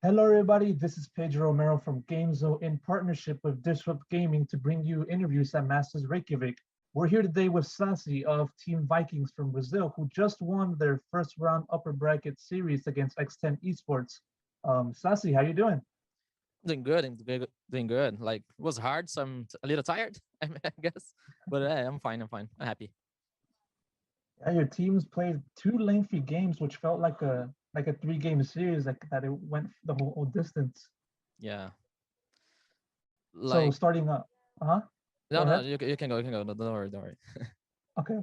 Hello, everybody. This is Pedro Romero from GameZone in partnership with Disrupt Gaming to bring you interviews at Masters Reykjavik. We're here today with Sacy of Team Vikings from Brazil, who just won their first round upper bracket series against X10 Esports. Sacy, how you doing? Doing good. Doing good. Like it was hard, so I'm a little tired, I guess. But I'm fine. I'm fine. I'm happy. Yeah, your teams played two lengthy games, which felt like a three-game series, like that it went the whole distance. Yeah. So Like starting up, go no, no. ahead. You can go. You can go. No, don't worry. Don't worry. Okay.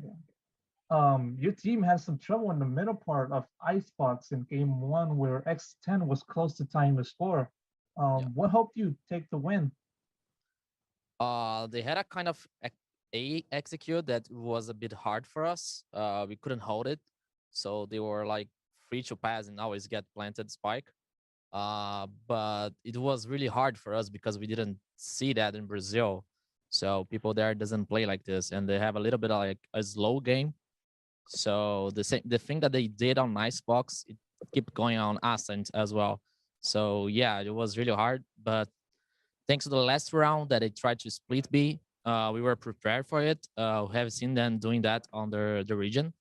Your team had some trouble in the middle part of Icebox in game one, where X10 was close to tying the score. Yeah. What helped you take the win? They had a kind of a execute that was a bit hard for us. We couldn't hold it, so they were like free to pass and always get planted spike. But it was really hard for us because we didn't see that in Brazil. So people there doesn't play like this, and they have a little bit of like a slow game. So the thing that they did on Icebox, it kept going on Iceland as well. So yeah, it was really hard. But thanks to the last round that they tried to split B, we were prepared for it. We have seen them doing that on the region.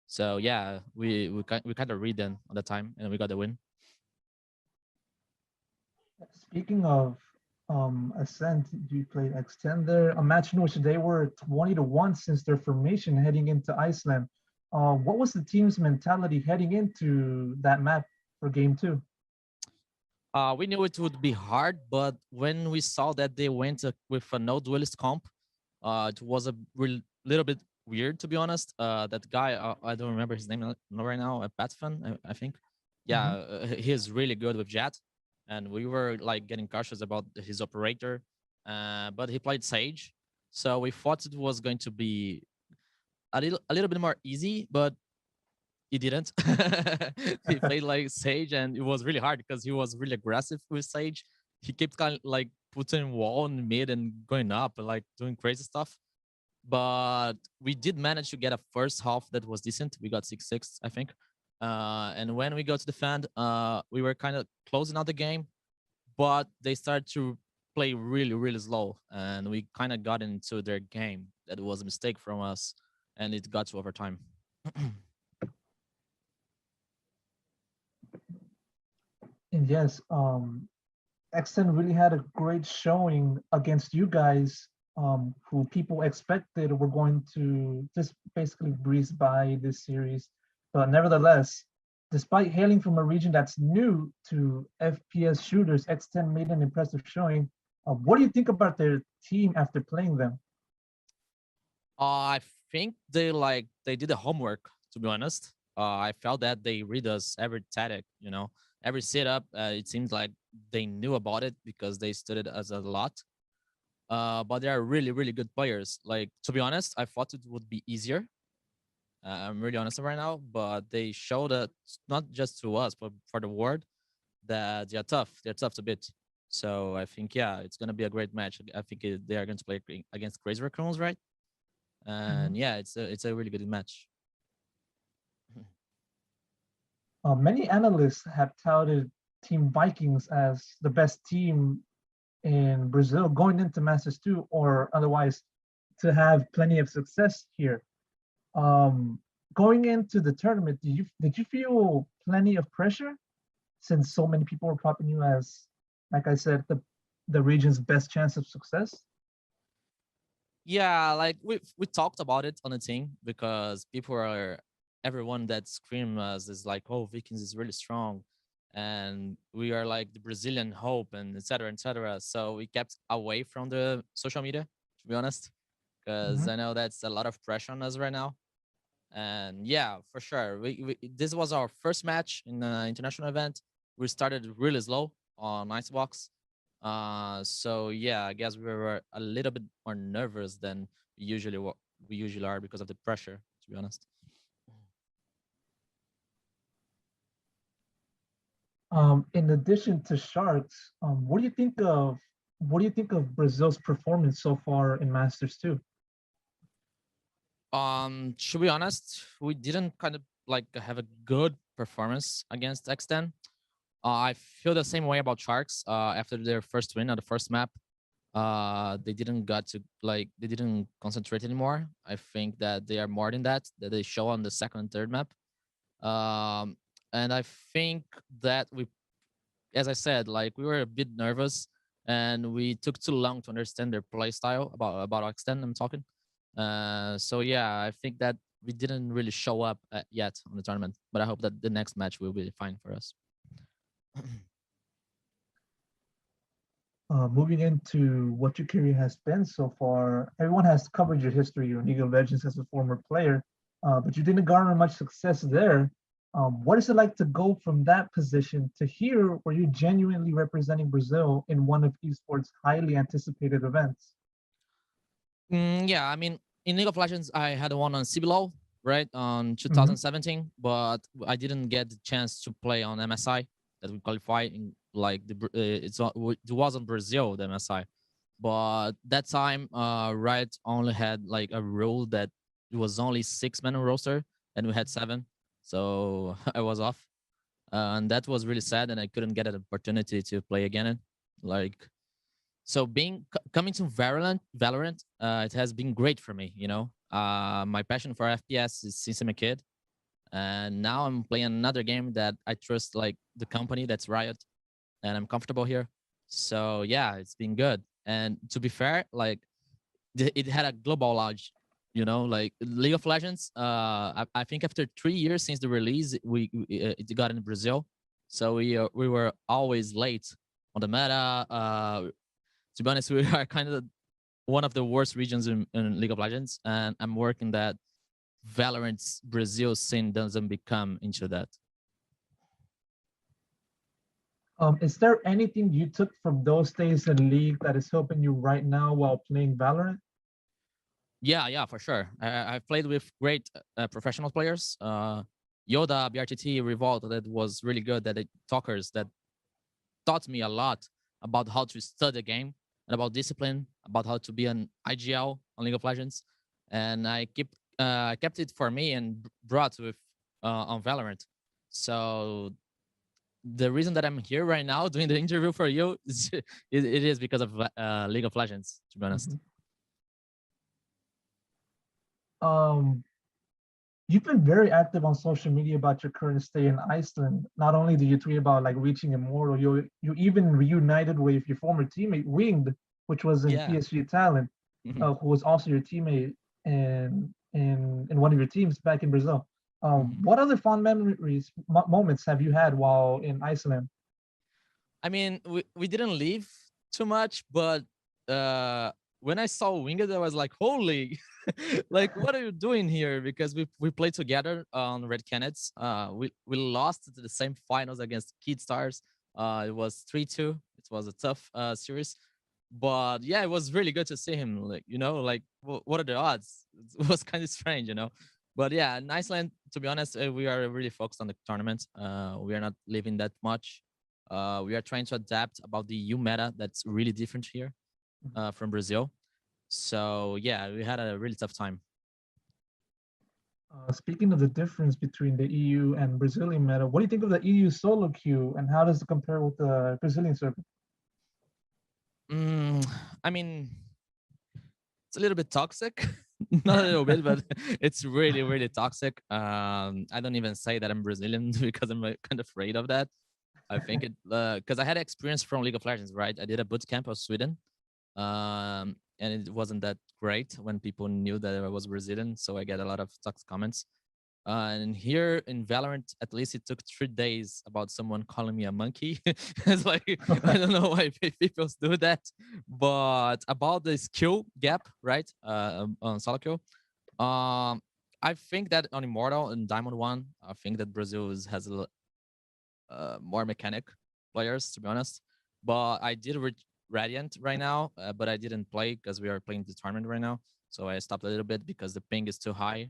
So yeah, we kind of read them on the time, and we got the win. Speaking of Ascent, you played X10 there, a match in which they were 20-1 since their formation heading into Iceland. What was the team's mentality heading into that map for game two? We knew it would be hard, but when we saw that they went with a no duelist comp, it was a little bit weird, to be honest. That guy, I don't remember his name right now, Patfan, I think. Yeah, Mhm. he is really good with Jet, and we were like getting cautious about his operator, but he played Sage, so we thought it was going to be a little bit more easy, but he didn't. He played like Sage, and it was really hard because he was really aggressive with Sage. He kept kind of like putting wall in mid and going up and like doing crazy stuff. But we did manage to get a first half that was decent. We got 6-6, I think. And when we go to defend, we were kind of closing out the game, but they started to play really, really slow, and we kind of got into their game. That was a mistake from us, and it got to overtime. And yes, X10 really had a great showing against you guys, who people expected were going to just basically breeze by this series. But nevertheless, despite hailing from a region that's new to FPS shooters, X10 made an impressive showing. What do you think about their team after playing them? I think they did the homework. To be honest, I felt that they read us every tactic. Every setup. It seems like they knew about it because they studied us a lot. But they are really, really good players. Like, to be honest, I thought it would be easier. I'm really honest right now, but they showed that not just to us, but for the world that they're tough. They're tough to beat. So I think yeah, it's gonna be a great match. I think they are going to play against Crazy Raccoons, right? Mhm. And yeah, it's a really good match. Many analysts have touted Team Vikings as the best team in Brazil going into Masters 2, or otherwise to have plenty of success here. Going into the tournament, did you feel plenty of pressure since so many people were propping you as, like I said, the region's best chance of success? Yeah, like we talked about it on the team because people are everyone that scream us is like, oh, Vikings is really strong, and we are like the Brazilian hope and etc. etc. So we kept away from the social media, to be honest, because Mhm. I know that's a lot of pressure on us right now. And yeah, for sure, this was our first match in the international event. We started really slow on Icebox. So yeah, I guess we were a little bit more nervous than we usually are because of the pressure, to be honest. In addition to Sharks, what do you think of Brazil's performance so far in Masters 2? To be honest, we didn't kind of like have a good performance against X10. I feel the same way about Sharks. After their first win on the first map, they didn't got to they didn't concentrate anymore. I think that they are more than that they show on the second and third map. Um, and I think that we, as I said, like we were a bit nervous and we took too long to understand their play style about Iceland. I'm talking. So yeah, I think that we didn't really show up yet on the tournament, but I hope that the next match will be fine for us. Moving into what your career has been so far, everyone has covered your history in League of Legends as a former player, but you didn't garner much success there. What is it like to go from that position to here where you're genuinely representing Brazil in one of esports' highly anticipated events? Yeah, I mean, in League of Legends, I had one on CBLOL, right, on Mhm. 2017, but I didn't get the chance to play on MSI that we qualified in like it was on Brazil, the MSI. But that time, Riot only had like a rule that it was only 6 men on roster, and we had 7, so I was off, and that was really sad, and I couldn't get an opportunity to play again. Like, so coming to Valorant, it has been great for me. You know, my passion for FPS is since I'm a kid, and now I'm playing another game that I trust, like the company that's Riot, and I'm comfortable here. So yeah, it's been good. And to be fair, like it had a global launch. You know, like League of Legends. I think after 3 years since the release, it got in Brazil, so we were always late on the meta. To be honest, we are kind of one of the worst regions in League of Legends, and I'm working that Valorant's Brazil scene doesn't become into that. Is there anything you took from those days in League that is helping you right now while playing Valorant? Yeah, for sure. I've played with great professional players. Yoda, BRTT, Revolt, that was really good. Talkers that taught me a lot about how to study the game and about discipline, about how to be an IGL on League of Legends, and I kept it for me and brought with on Valorant. So the reason that I'm here right now doing the interview for you is it is because of League of Legends. To be honest. Um, you've been very active on social media about your current stay in Iceland. Not only do you tweet about like reaching immortal, you even reunited with your former teammate Winged, which was in Yeah. PSG Talent, Mhm. who was also your teammate in one of your teams back in Brazil. Mhm. What other fond memories moments have you had while in Iceland? I mean, we didn't leave too much, but when I saw Winged, I was like, holy, like, what are you doing here? Because we played together on Red Canids. We lost to the same finals against Kid Stars. It was 3-2. It was a tough series. But yeah, it was really good to see him. Like, you know, like what are the odds? It was kind of strange, you know. But yeah, in Iceland, to be honest, we are really focused on the tournament. We are not living that much. We are trying to adapt about the EU meta that's really different here from Brazil. So yeah, we had a really tough time. Speaking of the difference between the EU and Brazilian meta, what do you think of the EU solo queue and how does it compare with the Brazilian circuit? I mean, it's a little bit toxic. Not a little bit, but it's really, really toxic. I don't even say that I'm Brazilian because I'm kind of afraid of that. I think it because I had experience from League of Legends, right? I did a boot camp of Sweden, and it wasn't that great when people knew that I was Brazilian. So I get a lot of toxic comments. And here in Valorant, at least it took 3 days about someone calling me a monkey. It's like I don't know why people do that, but about the skill gap, right? On solo queue, I think that on Immortal and Diamond One, I think that Brazil has more mechanic players, to be honest. But I did Radiant right now, but I didn't play because we are playing the tournament right now. So I stopped a little bit because the ping is too high.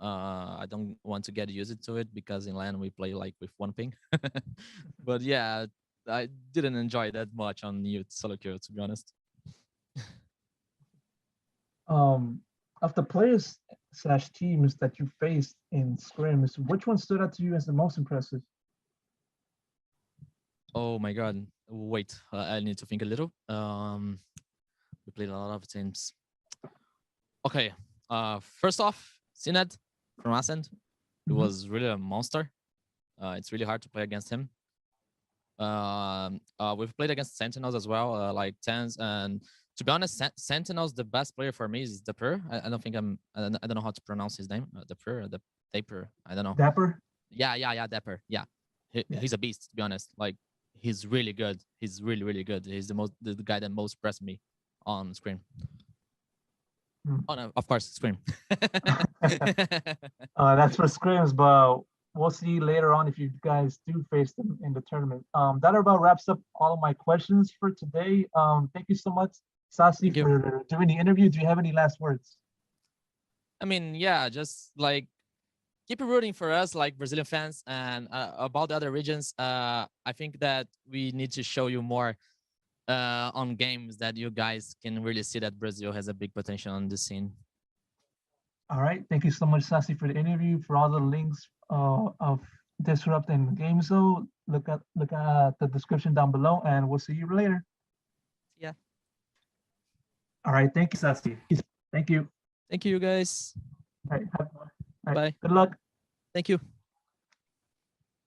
I don't want to get used to it because in LAN we play like with one ping. But yeah, I didn't enjoy that much on youth solo queue, to be honest. um, of the players slash teams that you faced in scrims, which one stood out to you as the most impressive? Oh my god. Wait, I need to think a little. We played a lot of teams. Okay. First off, Sined from Iceland. He Mhm. was really a monster. It's really hard to play against him. We've played against Sentinels as well, like Tens. And to be honest, Sentinels, the best player for me is Dapper. I don't think I don't know how to pronounce his name. Dapper. I don't know. Dapper. Yeah, Dapper. Yeah. Yeah. He's a beast, to be honest. Like, he's really good. He's really, really good. He's the guy that most impressed me on screen. Mm. Oh no, of course, screen. That's for scrims, but we'll see later on if you guys do face them in the tournament. That about wraps up all of my questions for today. Thank you so much, Sacy, Thank you. for doing the interview. Do you have any last words? I mean, yeah, just like keep rooting for us, like Brazilian fans, and about the other regions. I think that we need to show you more on games that you guys can really see that Brazil has a big potential on the scene. All right. Thank you so much, Sacy, for the interview. For all the links of Disrupt and Game Zone, look at the description down below, and we'll see you later. Yeah. All right. Thank you, Sacy. Thank you. Thank you, guys. All right. All right. Bye. Good luck. Thank you.